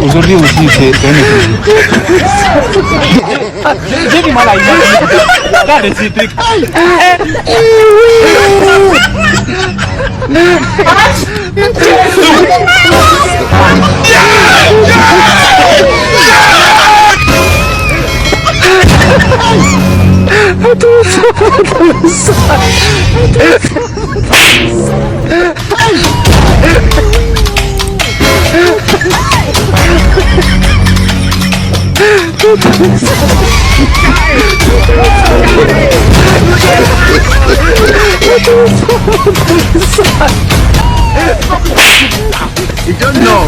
Aujourd'hui aussi c'est j'ai du mal à imaginer. Regarde ces trucs. You don't know.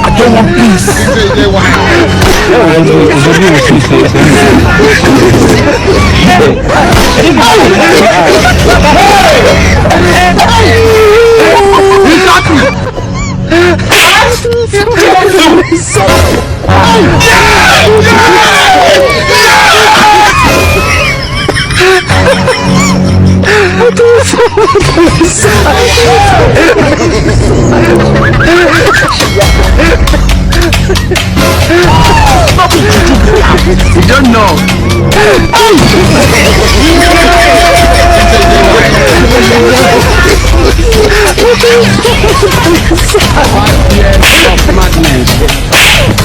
I don't want peace. Aujourd'hui aussi c'est You don't know. Of madness.